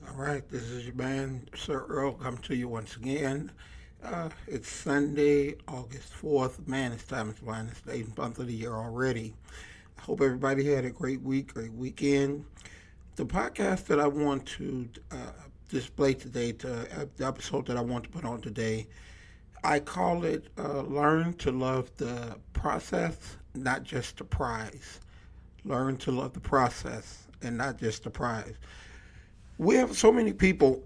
All right, this is your man, Sir Earl, come to you once again. It's Sunday, August 4th. Man, it's time to fly. It's the 8th month of the year already. I hope everybody had a great week, great weekend. The podcast that I want to display today, the episode that I want to put on today, I call it Learn to Love the Process, Not Just the Prize. Learn to love the process and not just the prize. We have so many people.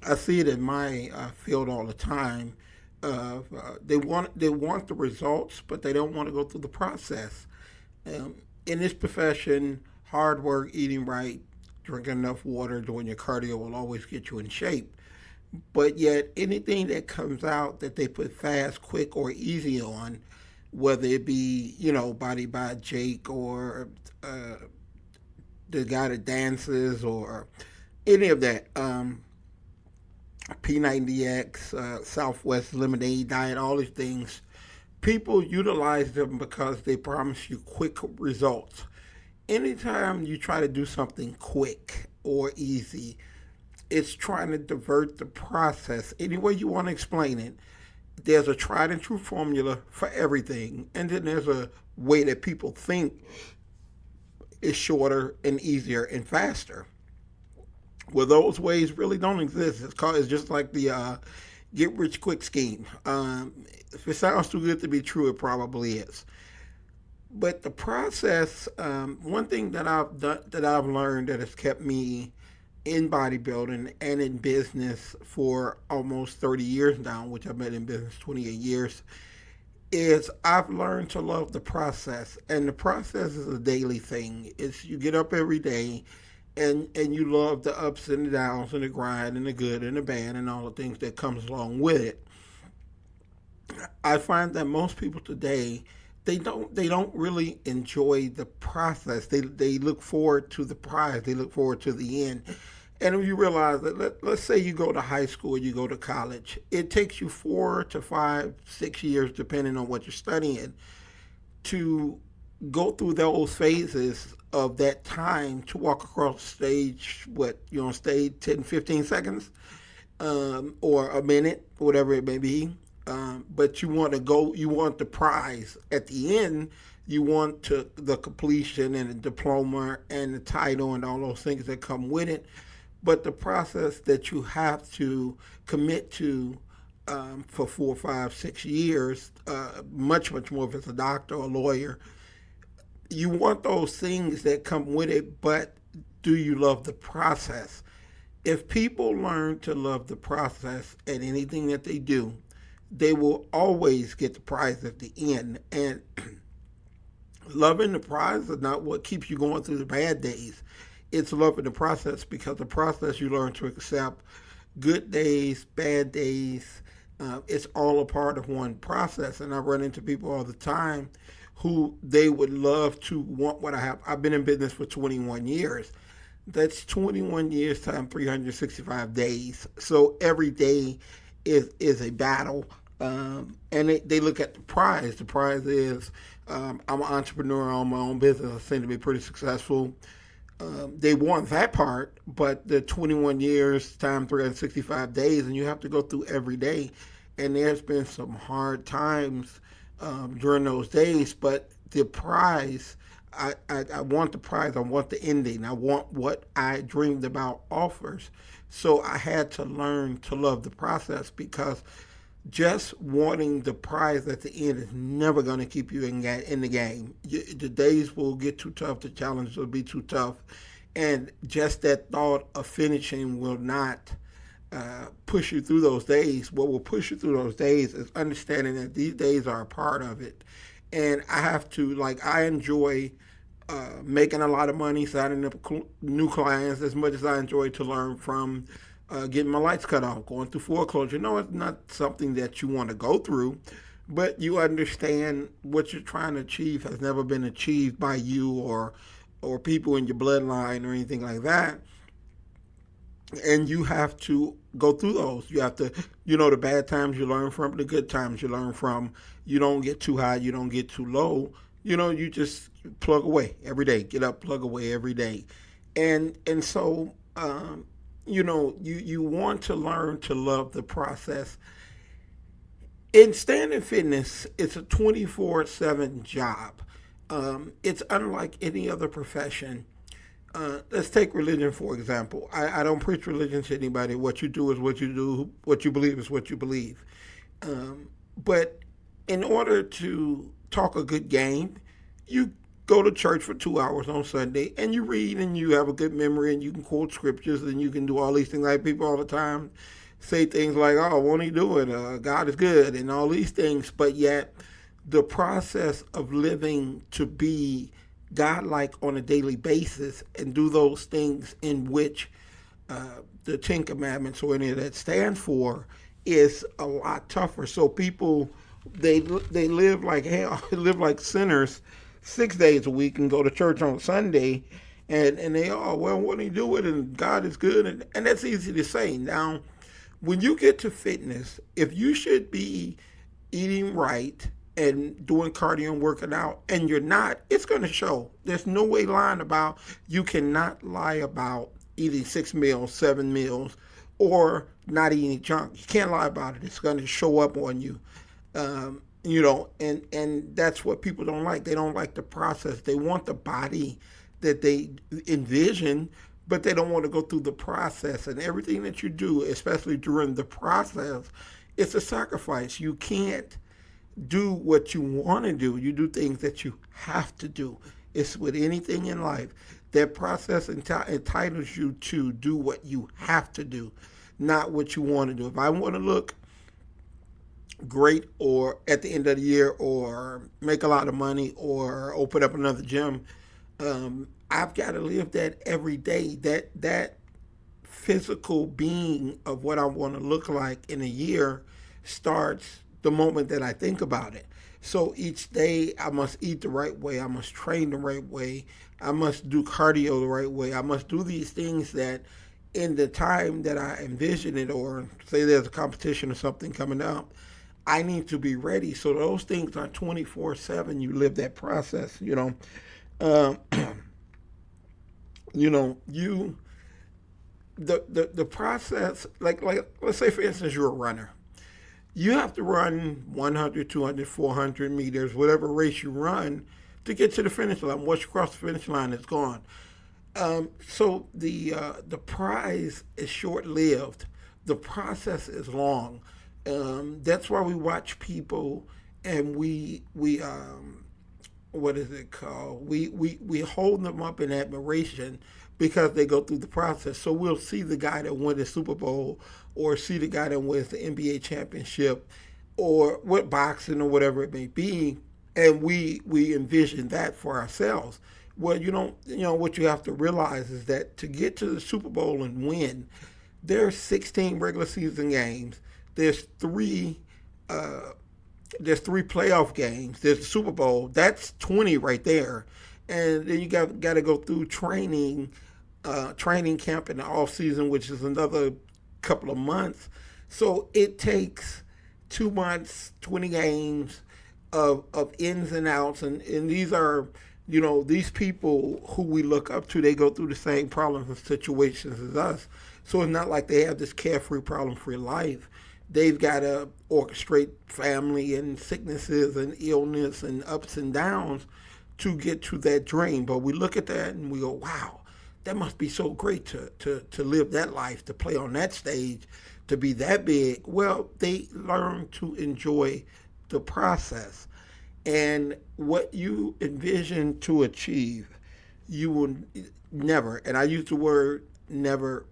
I see it in my field all the time. They want the results, but they don't want to go through the process. In this profession, hard work, eating right, drinking enough water, doing your cardio will always get you in shape. But yet, anything that comes out that they put fast, quick, or easy on, whether it be Body by Jake or uh, the guy that dances or any of that. P90X, Southwest Lemonade Diet, all these things. People utilize them because they promise you quick results. Anytime you try to do something quick or easy, it's trying to divert the process. Any way you want to explain it, there's a tried and true formula for everything, and then there's a way that people think is shorter and easier and faster. Well, those ways really don't exist. It's just like the get rich quick scheme. If it sounds too good to be true, it probably is. But the process, one thing that I've done, that I've learned that has kept me in bodybuilding and in business for almost 30 years now, which I've been in business 28 years, is I've learned to love the process. And the process is a daily thing. It's you get up every day and you love the ups and the downs and the grind and the good and the bad and all the things that comes along with it. I find that most people today they don't really enjoy the process. They look forward to the prize. They look forward to the end. And if you realize that, let's say you go to high school, you go to college, it takes you 4 to 5, 6 years, depending on what you're studying, to go through those phases of that time to walk across the stage. What you're on stage 10, 15 seconds, or a minute, whatever it may be. But you want to go. You want the prize at the end. You want the completion and the diploma and the title and all those things that come with it. But the process that you have to commit to for 4, 5, 6 years, much more if it's a doctor or a lawyer, you want those things that come with it, but do you love the process? If people learn to love the process at anything that they do, they will always get the prize at the end. And loving the prize is not what keeps you going through the bad days. It's loving the process, because the process you learn to accept good days, bad days. It's all a part of one process. And I run into people all the time who they would love to want what I have. I've been in business for 21 years. That's 21 years times 365 days. So every day is a battle. And they look at the prize. The prize is I'm an entrepreneur on my own business. I seem to be pretty successful. They want that part, but the 21 years times 365 days, and you have to go through every day. And there's been some hard times during those days, but the prize, I want the prize. I want the ending. I want what I dreamed about offers. So I had to learn to love the process, because just wanting the prize at the end is never going to keep you in the game. The days will get too tough. The challenges will be too tough. And just that thought of finishing will not push you through those days. What will push you through those days is understanding that these days are a part of it. And I have to, like, I enjoy making a lot of money, signing up new clients, as much as I enjoy to learn from getting my lights cut off, going through foreclosure. No, it's not something that you want to go through, but you understand what you're trying to achieve has never been achieved by you or people in your bloodline or anything like that. And you have to go through those. You have to, the bad times you learn from, the good times you learn from. You don't get too high, you don't get too low. You just plug away every day. Get up, plug away every day. And so um, you want to learn to love the process. In standing fitness, it's a 24/7 job. It's unlike any other profession. Let's take religion for example. I don't preach religion to anybody. What you do is what you do. What you believe is what you believe. But in order to talk a good game, you go to church for 2 hours on Sunday and you read and you have a good memory and you can quote scriptures and you can do all these things like people all the time say things like, oh, won't he do it? God is good and all these things. But yet, the process of living to be godlike on a daily basis and do those things in which the Ten Commandments or any of that stand for is a lot tougher. So people they live like hell, live like sinners 6 days a week and go to church on Sunday, and they well, what do you do it? And God is good, and that's easy to say. Now, when you get to fitness, if you should be eating right and doing cardio and working out, and you're not, it's going to show. There's no way lying about. You cannot lie about eating 6 meals, 7 meals, or not eating junk. You can't lie about it. It's going to show up on you. And that's what people don't like. They don't like the process. They want the body that they envision, but they don't want to go through the process. And everything that you do, especially during the process, it's a sacrifice. You can't do what you want to do. You do things that you have to do. It's with anything in life. That process entitles you to do what you have to do, not what you want to do. If I want to look great or at the end of the year or make a lot of money or open up another gym, I've got to live that every day. That physical being of what I want to look like in a year starts the moment that I think about it. So each day I must eat the right way. I must train the right way. I must do cardio the right way. I must do these things that in the time that I envision it, or say there's a competition or something coming up, I need to be ready. So those things are 24/7. You live that process, Uh, you the process, like let's say for instance you're a runner. You have to run 100, 200, 400 meters, whatever race you run, to get to the finish line. Once you cross the finish line, it's gone. So the prize is short lived. The process is long. That's why we watch people and we what is it called? We hold them up in admiration because they go through the process. So we'll see the guy that won the Super Bowl or see the guy that wins the NBA championship or what boxing or whatever it may be, and we envision that for ourselves. Well, what you have to realize is that to get to the Super Bowl and win, there's 16 regular season games. There's three uh, there's three playoff games. There's the Super Bowl. That's 20 right there, and then you got to go through training camp in the off season, which is another couple of months. So it takes 2 months, 20 games of ins and outs, and these are these people who we look up to. They go through the same problems and situations as us. So it's not like they have this carefree, problem-free life. They've got to orchestrate family and sicknesses and illness and ups and downs to get to that dream. But we look at that and we go, wow, that must be so great to live that life, to play on that stage, to be that big. Well, they learn to enjoy the process. And what you envision to achieve, you will never, and I use the word never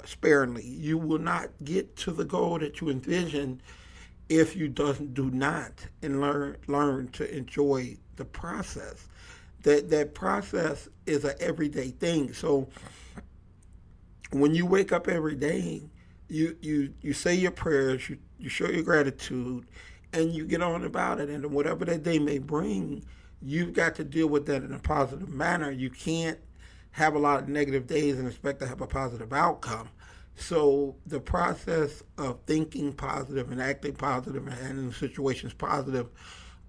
sparingly, you will not get to the goal that you envision if you do not and learn to enjoy the process. That process is an everyday thing. So when you wake up every day, you say your prayers, you show your gratitude, and you get on about it. And whatever that day may bring, you've got to deal with that in a positive manner. You can't have a lot of negative days and expect to have a positive outcome. So the process of thinking positive and acting positive and handling situations positive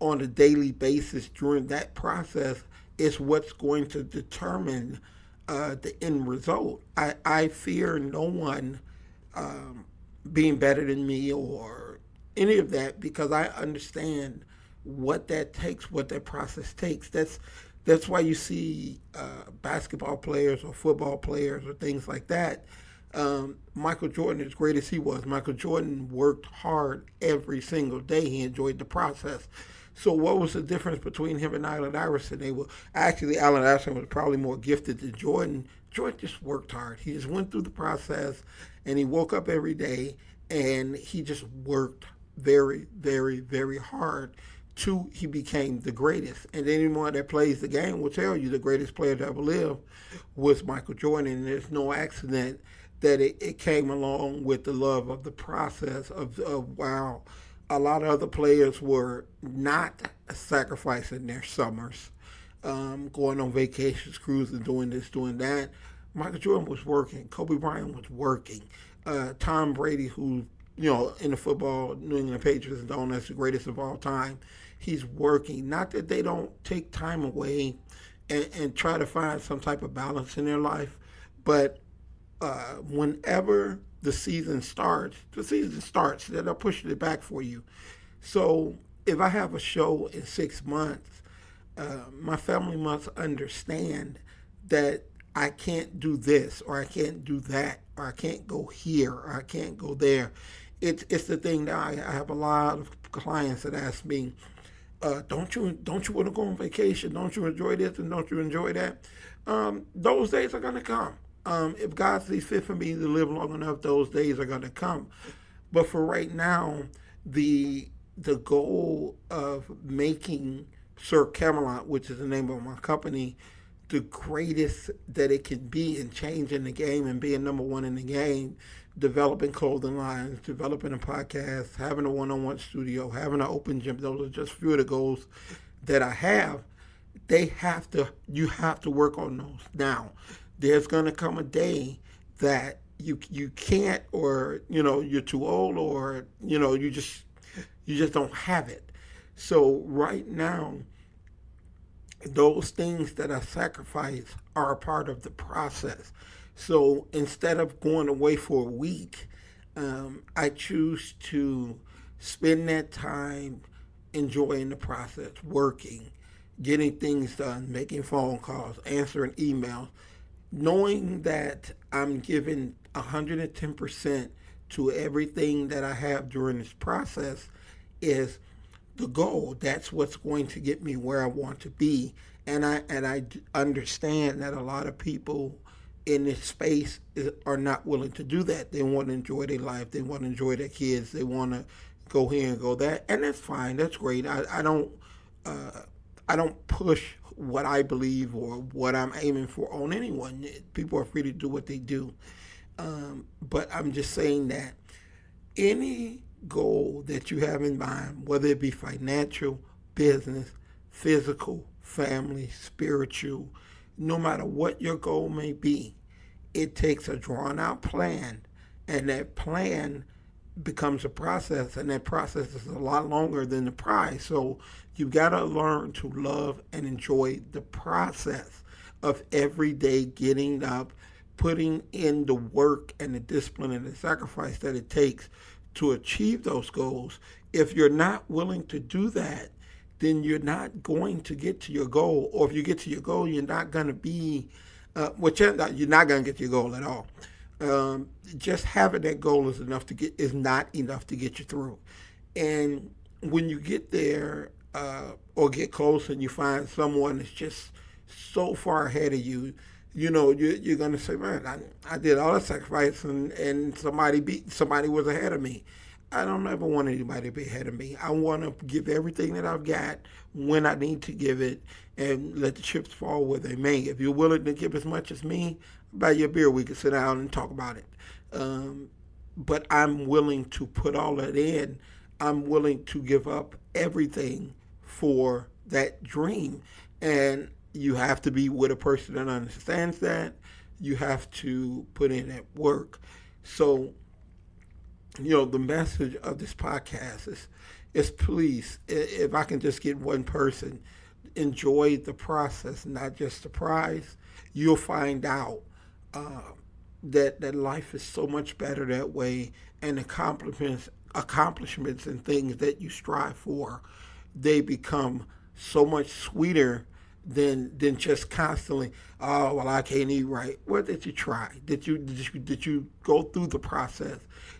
on a daily basis during that process is what's going to determine the end result. I fear no one being better than me or any of that because I understand what that takes, what that process takes. That's why you see basketball players or football players or things like that. Michael Jordan, as great as he was, Michael Jordan worked hard every single day. He enjoyed the process. So what was the difference between him and Allen Iverson? They were actually Allen Iverson was probably more gifted than Jordan. Jordan just worked hard. He just went through the process, and he woke up every day, and he just worked very, very, very hard till he became the greatest. And anyone that plays the game will tell you the greatest player to ever live was Michael Jordan. And there's no accident that it came along with the love of the process of wow, a lot of other players were not sacrificing their summers, going on vacations, cruising, doing this, doing that. Michael Jordan was working. Kobe Bryant was working. Tom Brady, who in the football, New England Patriots and known as the greatest of all time, he's working. Not that they don't take time away and try to find some type of balance in their life, but whenever the season starts, they're pushing it back for you. So if I have a show in 6 months, my family must understand that I can't do this or I can't do that or I can't go here or I can't go there. It's the thing that I have a lot of clients that ask me, don't you want to go on vacation? Don't you enjoy this and don't you enjoy that? Those days are gonna come. If God sees fit for me to live long enough, those days are gonna come. But for right now, the goal of making Sir Camelot, which is the name of my company, the greatest that it can be in changing the game and being number one in the game, developing clothing lines, developing a podcast, having a one-on-one studio, having an open gym. Those are just a few of the goals that I have. You have to work on those. Now, there's gonna come a day that you can't, or you're too old, or you just don't have it. So right now, those things that I sacrifice are a part of the process. So instead of going away for a week, I choose to spend that time enjoying the process, working, getting things done, making phone calls, answering emails, knowing that I'm giving 110% to everything that I have during this process is the goal. That's what's going to get me where I want to be. And I understand that a lot of people in this space are not willing to do that. They want to enjoy their life. They want to enjoy their kids. They want to go here and go that, and that's fine. That's great. I don't push what I believe or what I'm aiming for on anyone. People are free to do what they do. But I'm just saying that any goal that you have in mind, whether it be financial, business, physical, family, spiritual, no matter what your goal may be, it takes a drawn out plan, and that plan becomes a process, and that process is a lot longer than the prize. So you've got to learn to love and enjoy the process of every day getting up, putting in the work and the discipline and the sacrifice that it takes to achieve those goals. If you're not willing to do that, then you're not going to get to your goal. Or if you get to your goal, you're not going to be, you're not going to get to your goal at all. Just having that goal is not enough to get you through. And when you get there or get close and you find someone that's just so far ahead of you, you're going to say, man, I did all the sacrifice and somebody was ahead of me. I don't ever want anybody to be ahead of me. I want to give everything that I've got when I need to give it and let the chips fall where they may. If you're willing to give as much as me, buy you a beer. We can sit down and talk about it. But I'm willing to put all that in. I'm willing to give up everything for that dream. And you have to be with a person that understands that. You have to put in that work. So, the message of this podcast is please, if I can just get one person, enjoy the process, not just the prize, you'll find out uh, that life is so much better that way, and accomplishments and things that you strive for, they become so much sweeter than just constantly, oh well, I can't eat right. What did you try? Did you go through the process?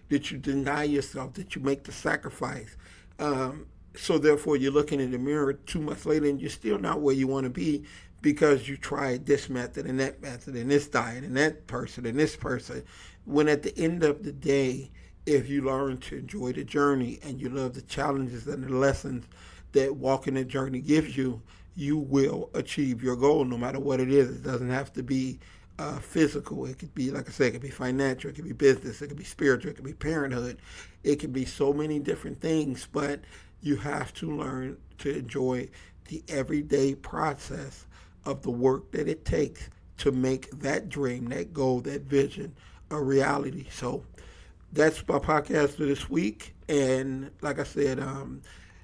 Did you deny yourself? Did you make the sacrifice? So therefore, you're looking in the mirror 2 months later, and you're still not where you want to be because you tried this method and that method and this diet and that person and this person. When at the end of the day, if you learn to enjoy the journey and you love the challenges and the lessons that walking the journey gives you, you will achieve your goal no matter what it is. It doesn't have to be physical. It could be, like I said, it could be financial, it could be business, it could be spiritual, it could be parenthood. It could be so many different things, but you have to learn to enjoy the everyday process of the work that it takes to make that dream, that goal, that vision a reality. So that's my podcast for this week. And like I said,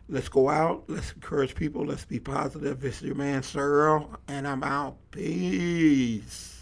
let's go out. Let's encourage people. Let's be positive. This is your man, Sir Earl, and I'm out. Peace.